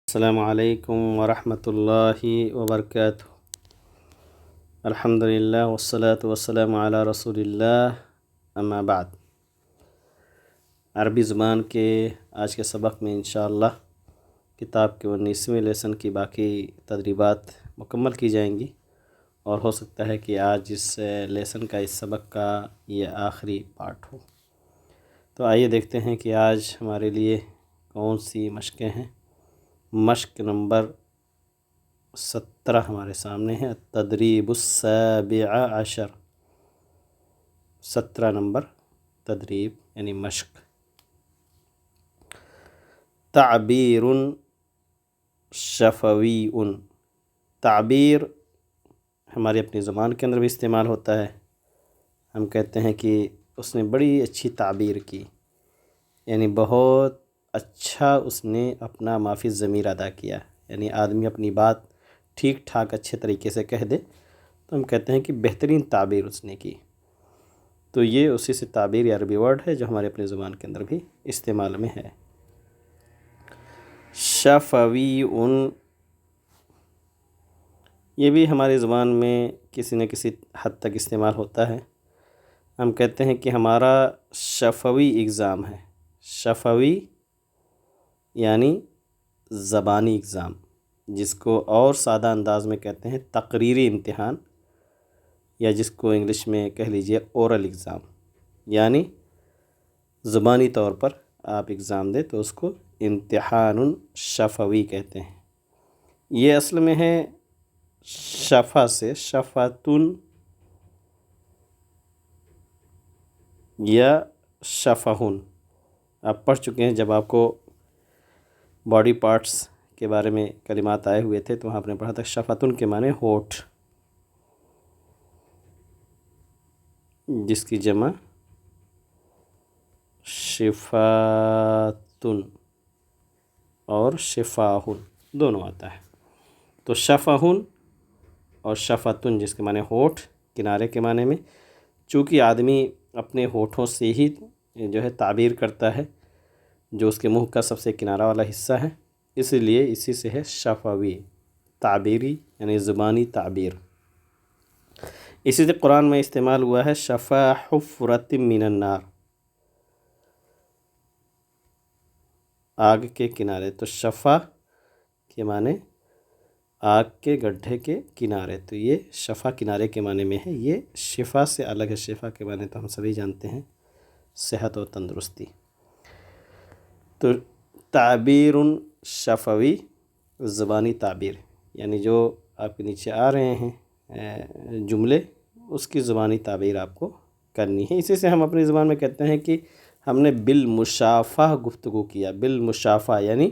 السلام علیکم ورحمۃ اللہ وبرکاتہ۔ الحمدللہ والصلاة والسلام علی رسول اللہ، اما بعد۔ عربی زبان کے آج کے سبق میں انشاءاللہ کتاب کے 19ویں لیسن کی باقی تدریبات مکمل کی جائیں گی، اور ہو سکتا ہے کہ آج اس لیسن کا، اس سبق کا یہ آخری پارٹ ہو۔ تو آئیے دیکھتے ہیں کہ آج ہمارے لیے کون سی مشقیں ہیں۔ مشق نمبر 17 ہمارے سامنے ہے، تدریب السابع عشر۔ 17 نمبر تدریب یعنی مشق۔ تعبیر شفوی، تعبیر ہماری اپنی زبان کے اندر بھی استعمال ہوتا ہے۔ ہم کہتے ہیں کہ اس نے بڑی اچھی تعبیر کی، یعنی بہت اچھا اس نے اپنا ما فی الضمیر ادا کیا، یعنی آدمی اپنی بات ٹھیک ٹھاک اچھے طریقے سے کہہ دے تو ہم کہتے ہیں کہ بہترین تعبیر اس نے کی۔ تو یہ اسی سے تعبیر یا عربی ورڈ ہے جو ہمارے اپنی زبان کے اندر بھی استعمال میں ہے۔ شفوی، یہ بھی ہماری زبان میں کسی نہ کسی حد تک استعمال ہوتا ہے۔ ہم کہتے ہیں کہ ہمارا شفوی اگزام ہے۔ شفوی یعنی زبانی اگزام، جس کو اور سادہ انداز میں کہتے ہیں تقریری امتحان، یا جس کو انگلش میں کہہ لیجئے اورل اگزام، یعنی زبانی طور پر آپ اگزام دیں تو اس کو امتحان شفوی کہتے ہیں۔ یہ اصل میں ہے شفا سے، شفتن یا شفہن۔ آپ پڑھ چکے ہیں، جب آپ کو باڈی پارٹس کے بارے میں کلمات آئے ہوئے تھے تو وہاں آپ نے پڑھا تھا شفتن کے معنی ہونٹ، جس کی جمع شفاتن اور شفاہن دونوں آتا ہے۔ تو شفہن اور شفتن جس کے معنی ہونٹ، کنارے کے معنی میں، چونکہ آدمی اپنے ہونٹوں سے ہی جو ہے تعبیر کرتا ہے، جو اس کے منہ کا سب سے کنارہ والا حصہ ہے، اس لیے اسی سے ہے شفوی، تعبیری یعنی زبانی تعبیر۔ اسی سے قرآن میں استعمال ہوا ہے شفا حفرت من النار، آگ کے کنارے۔ تو شفا کے معنی آگ کے گڈھے کے کنارے، تو یہ شفا کنارے کے معنی میں ہے۔ یہ شفا سے الگ ہے، شفا کے معنی تو ہم سبھی جانتے ہیں صحت و تندرستی۔ تو تعبیر شفوی زبانی تعبیر، یعنی جو آپ کے نیچے آ رہے ہیں جملے، اس کی زبانی تعبیر آپ کو کرنی ہے۔ اسی سے ہم اپنی زبان میں کہتے ہیں کہ ہم نے بالمشافہ گفتگو کیا۔ بالمشافہ یعنی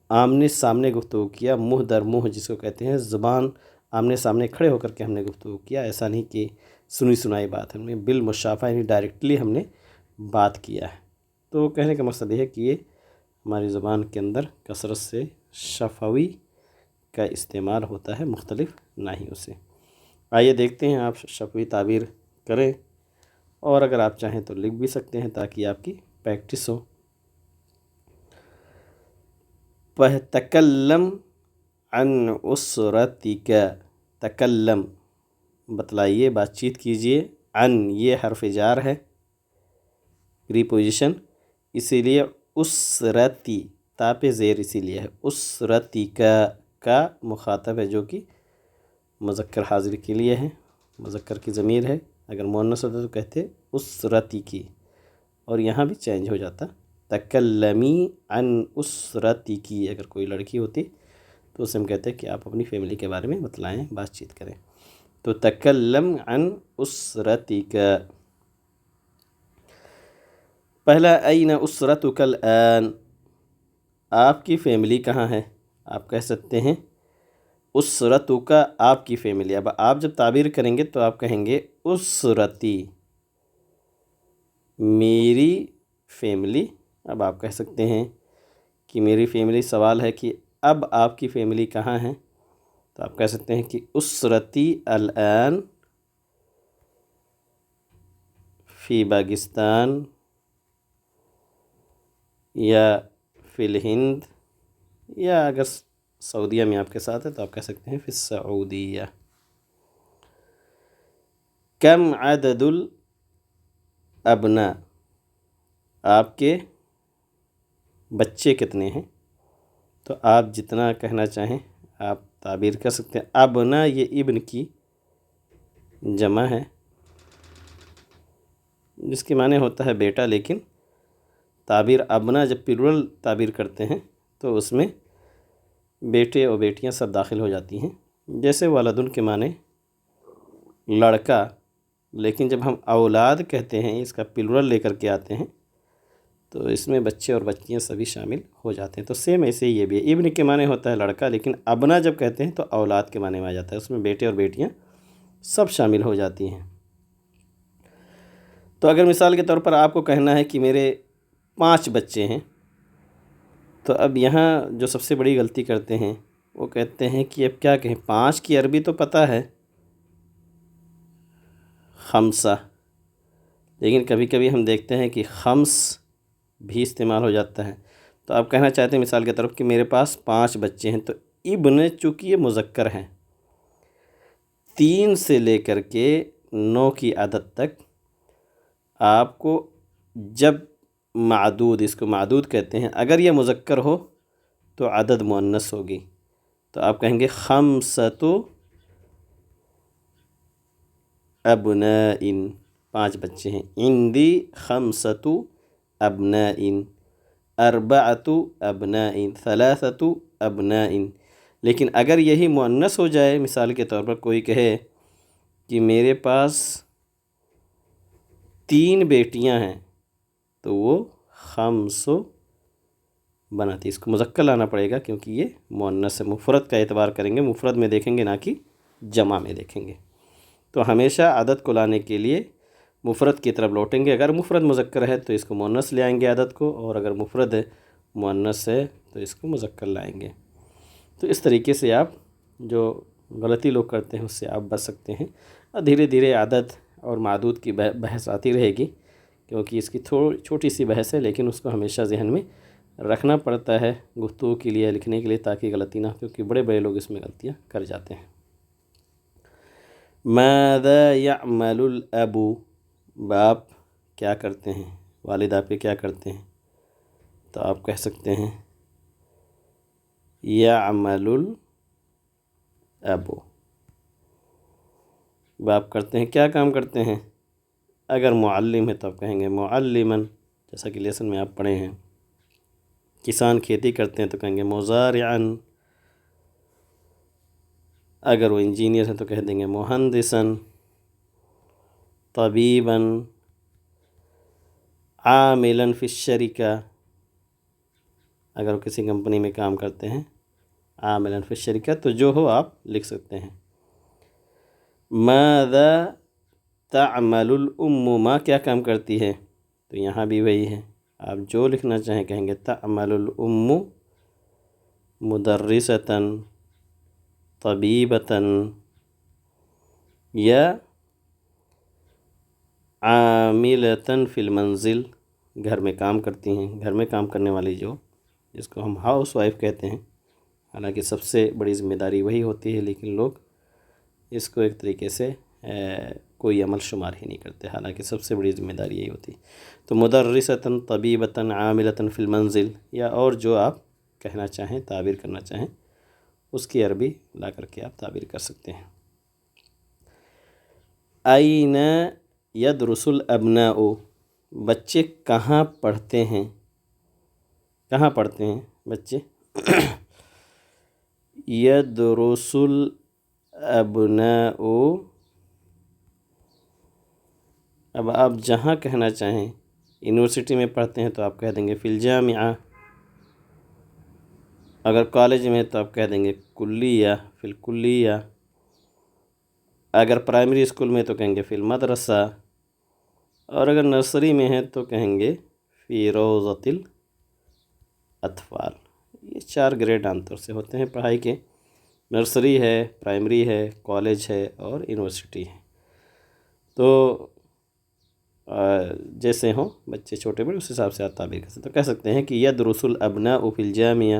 آمنے سامنے گفتگو کیا، منہ در منہ جس کو کہتے ہیں، زبان آمنے سامنے کھڑے ہو کر کے ہم نے گفتگو کیا۔ ایسا نہیں کہ سنی سنائی بات، ہم نے بالمشافہ یعنی ڈائریکٹلی ہم نے بات کیا ہے۔ تو کہنے کا مقصد یہ ہے کہ یہ ہماری زبان کے اندر کثرت سے شفوی کا استعمال ہوتا ہے، مختلف ناحیوں سے۔ آئیے دیکھتے ہیں، آپ شفوی تعبیر کریں، اور اگر آپ چاہیں تو لکھ بھی سکتے ہیں تاکہ آپ کی پریکٹس ہو۔ تکلم عن اسرتک، تکلم بتلائیے، بات چیت کیجئے، عن یہ حرف جار ہے، پریپوزیشن، اسی لیے اسرتی، تا پہ زیر اسی لیے ہے، اسرتک کا مخاطب ہے جو کہ مذکر حاضر کے لیے ہے، مذکر کی ضمیر ہے۔ اگر مؤنث ہوتا تو کہتے اسرتی کی، اور یہاں بھی چینج ہو جاتا تکلمی عن اسرتی کی۔ اگر کوئی لڑکی ہوتی تو اسے ہم کہتے ہیں کہ آپ اپنی فیملی کے بارے میں بتلائیں، بات چیت کریں۔ تو تکلم عن اسرتک۔ پہلا، این اسرتک الآن، آپ کی فیملی کہاں ہے؟ آپ کہہ سکتے ہیں اسرتک، آپ کی فیملی۔ اب آپ جب تعبیر کریں گے تو آپ کہیں گے اسرتی، میری فیملی۔ اب آپ کہہ سکتے ہیں کہ میری فیملی، سوال ہے کہ اب آپ کی فیملی کہاں ہے، تو آپ کہہ سکتے ہیں کہ اسرتی الآن فی پاکستان یا فی الہند یا اگر سعودیہ میں آپ کے ساتھ ہے تو آپ کہہ سکتے ہیں فی السعودیہ۔ کم عدد الابناء، آپ کے بچے کتنے ہیں؟ تو آپ جتنا کہنا چاہیں آپ تعبیر کر سکتے ہیں۔ ابنا یہ ابن کی جمع ہے جس کے معنی ہوتا ہے بیٹا، لیکن تعبیر ابنا جب پلورل تعبیر کرتے ہیں تو اس میں بیٹے اور بیٹیاں سب داخل ہو جاتی ہیں۔ جیسے ولدن کے معنی لڑکا، لیکن جب ہم اولاد کہتے ہیں اس کا پلورل لے کر کے آتے ہیں تو اس میں بچے اور بچیاں سبھی شامل ہو جاتے ہیں۔ تو سیم ایسے ہی یہ بھی ہے، ابن کے معنی ہوتا ہے لڑکا، لیکن ابنا جب کہتے ہیں تو اولاد کے معنی میں آ جاتا ہے، اس میں بیٹے اور بیٹیاں سب شامل ہو جاتی ہیں۔ تو اگر مثال کے طور پر آپ کو کہنا ہے کہ میرے 5 بچے ہیں، تو اب یہاں جو سب سے بڑی غلطی کرتے ہیں وہ کہتے ہیں کہ اب کیا کہیں، 5 کی عربی تو پتہ ہے خمسہ، لیکن کبھی کبھی ہم دیکھتے ہیں کہ خمس بھی استعمال ہو جاتا ہے۔ تو آپ کہنا چاہتے ہیں مثال کے طرف کہ میرے پاس 5 بچے ہیں، تو ابن چونکہ یہ مذکر ہیں، 3 سے لے کر کے 9 کی عدد تک آپ کو جب معدود، اس کو معدود کہتے ہیں، اگر یہ مذکر ہو تو عدد مؤنث ہوگی، تو آپ کہیں گے خمسۃ ابناء، 5 بچے ہیں۔ عندی خمسۃ ابناء، اربعۃ ابناء، ثلاثۃ ابناء۔ لیکن اگر یہی مؤنث ہو جائے، مثال کے طور پر کوئی کہے کہ میرے پاس 3 بیٹیاں ہیں، تو وہ خمس بناتی، اس کو مذکر لانا پڑے گا کیونکہ یہ مؤنث ہے۔ مفرد کا اعتبار کریں گے، مفرد میں دیکھیں گے نہ کہ جمع میں دیکھیں گے۔ تو ہمیشہ عدد کو لانے کے لیے مفرد کی طرف لوٹیں گے، اگر مفرد مذکر ہے تو اس کو مؤنث لے آئیں گے عدد کو، اور اگر مفرد مؤنث ہے تو اس کو مذکر لائیں گے۔ تو اس طریقے سے آپ جو غلطی لوگ کرتے ہیں اس سے آپ بچ سکتے ہیں، اور دھیرے دھیرے عدد اور معدود کی بحث آتی رہے گی، کیونکہ اس کی چھوٹی سی بحث ہے، لیکن اس کو ہمیشہ ذہن میں رکھنا پڑتا ہے گفتگو کے لیے، لکھنے کے لیے، تاکہ غلطی نہ ہو، کیونکہ بڑے بڑے لوگ اس میں غلطیاں کر جاتے ہیں۔ ماذا يعمل الاب، باپ کیا کرتے ہیں، والد آپ کے کیا کرتے ہیں؟ تو آپ کہہ سکتے ہیں يعمل الاب، باپ کرتے ہیں، کیا کام کرتے ہیں؟ اگر معلم ہے تو آپ کہیں گے معلما، جیسا کہ لیسن میں آپ پڑھے ہیں۔ کسان کھیتی کرتے ہیں تو کہیں گے مزارعا، اگر وہ انجینئر ہیں تو کہہ دیں گے مہندسا، طبیبا، عاملا فی الشرکہ، اگر وہ کسی کمپنی میں کام کرتے ہیں، عاملا فی الشرکہ، تو جو ہو آپ لکھ سکتے ہیں۔ ماذا تعمل الام، ماں کیا کام کرتی ہے؟ تو یہاں بھی وہی ہے، آپ جو لکھنا چاہیں کہیں گے تعمل الام مدرسۃ، طبیبۃ، یا عاملۃ فی المنزل، گھر میں کام کرتی ہیں، گھر میں کام کرنے والی جو، جس کو ہم ہاؤس وائف کہتے ہیں، حالانکہ سب سے بڑی ذمہ داری وہی ہوتی ہے، لیکن لوگ اس کو ایک طریقے سے کوئی عمل شمار ہی نہیں کرتے، حالانکہ سب سے بڑی ذمہ داری یہی ہوتی ہے۔ تو مدرسۃ، طبیبۃ، عاملۃ فی المنزل، یا اور جو آپ کہنا چاہیں، تعبیر کرنا چاہیں، اس کی عربی لا کر کے آپ تعبیر کر سکتے ہیں۔ این یدرس الابناء، بچے کہاں پڑھتے ہیں؟ کہاں پڑھتے ہیں بچے؟ یدرس الابناء، اب آپ جہاں کہنا چاہیں، یونیورسٹی میں پڑھتے ہیں تو آپ کہہ دیں گے فی الجامعہ، اگر کالج میں تو آپ کہہ دیں گے کلیہ، فی الکلیہ، اگر پرائمری اسکول میں تو کہیں گے فی المدرسہ، اور اگر نرسری میں ہے تو کہیں گے فی روضۃ الاطفال۔ یہ 4 گریڈ عام طور سے ہوتے ہیں پڑھائی کے، نرسری ہے، پرائمری ہے، کالج ہے، اور یونیورسٹی ہے۔ تو جیسے ہوں بچے چھوٹے بڑے اس حساب سے آپ تعبیر کر سکتے ہیں، تو کہہ سکتے ہیں کہ یدرس الابناء فی الجامعہ،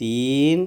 3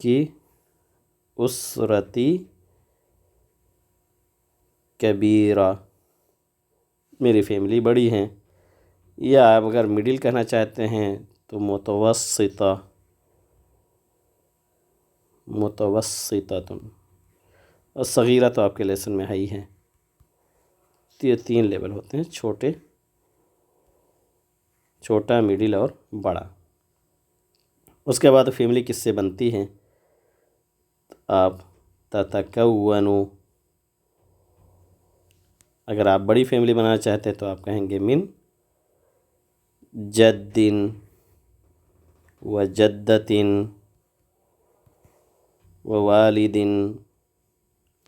کی اسرتی کبیرہ، میری فیملی بڑی ہیں، یا آپ اگر مڈل کہنا چاہتے ہیں تو متوسطہ، متوسطۃ، اور صغیرہ تو آپ کے لیسن میں ہے ہی ہے۔ تو یہ 3 لیول ہوتے ہیں، چھوٹا، مڈل اور بڑا۔ اس کے بعد فیملی کس سے بنتی ہیں؟ آپ تتکونو، اگر آپ بڑی فیملی بنانا چاہتے ہیں تو آپ کہیں گے من جد و جدت و والد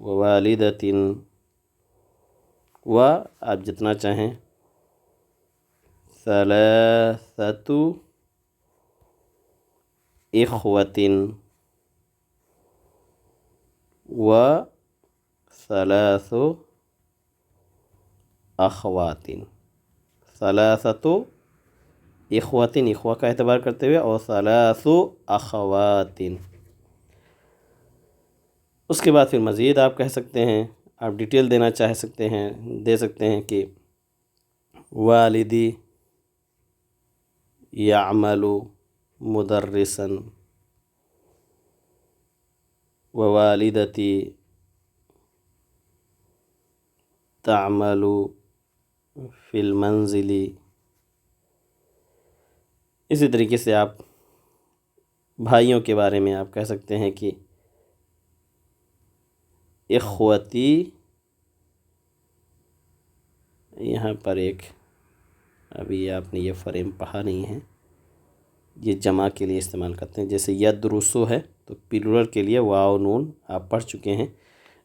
و والدت، و آپ جتنا چاہیں ثلاثۃ اخوۃ و ثلاث اخوات، ثلاثۃ اخوۃ، اخوہ کا اعتبار کرتے ہوئے، اور ثلاث اخوات۔ اس کے بعد پھر مزید آپ کہہ سکتے ہیں، آپ ڈیٹیل دینا چاہ سکتے ہیں، دے سکتے ہیں کہ والدی یعمل مدرسا ووالدتی تعمل فی المنزل۔ اسی طریقے سے آپ بھائیوں کے بارے میں آپ کہہ سکتے ہیں کہ اخوتی، یہاں پر ایک ابھی آپ نے یہ فریم پڑھا نہیں ہے، یہ جمع کے لیے استعمال کرتے ہیں، جیسے یدرسو ہے تو پلورل کے لیے واو نون آپ پڑھ چکے ہیں،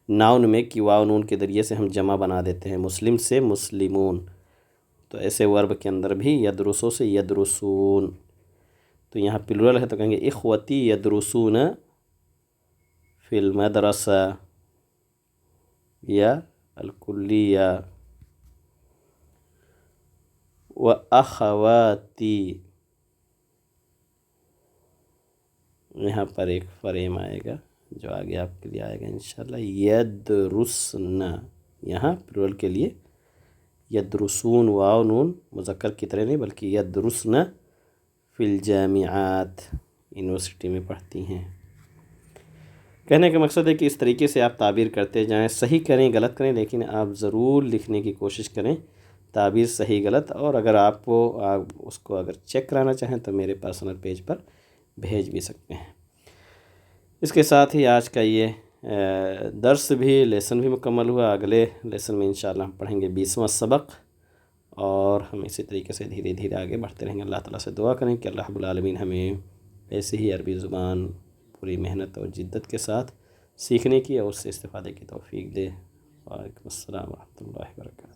ناؤن میں کہ واو نون کے ذریعے سے ہم جمع بنا دیتے ہیں، مسلم سے مسلمون، تو ایسے ورب کے اندر بھی یدرسو سے یدرسون، تو یہاں پلورل ہے تو کہیں گے اخوتی یدرسون فی المدرسہ یا الکلیہ، و اخواتی، یہاں پر ایک فریم آئے گا جو آگے آپ کے لیے آئے گا انشاءاللہ، یدرسن، یہاں پلورل کے لیے یدرسون واو نون مذکر کی طرح نہیں بلکہ یدرسن فی الجامعات، یونیورسٹی میں پڑھتی ہیں۔ کہنے کا مقصد ہے کہ اس طریقے سے آپ تعبیر کرتے جائیں، صحیح کریں غلط کریں، لیکن آپ ضرور لکھنے کی کوشش کریں تعبیر صحیح غلط، اور اگر آپ اس کو اگر چیک کرانا چاہیں تو میرے پرسنل پیج پر بھیج بھی سکتے ہیں۔ اس کے ساتھ ہی آج کا یہ درس بھی، لیسن بھی مکمل ہوا۔ اگلے لیسن میں انشاءاللہ ہم پڑھیں گے 20واں سبق، اور ہم اسی طریقے سے دھیرے دھیرے آگے بڑھتے رہیں گے۔ اللہ تعالیٰ سے دعا کریں کہ اللہ رب العالمین ہمیں ایسے ہی عربی زبان پوری محنت اور جدت کے ساتھ سیکھنے کی اور اس سے استفادے کی توفیق دے۔ وعلیکم السلام ورحمۃ اللہ وبرکاتہ۔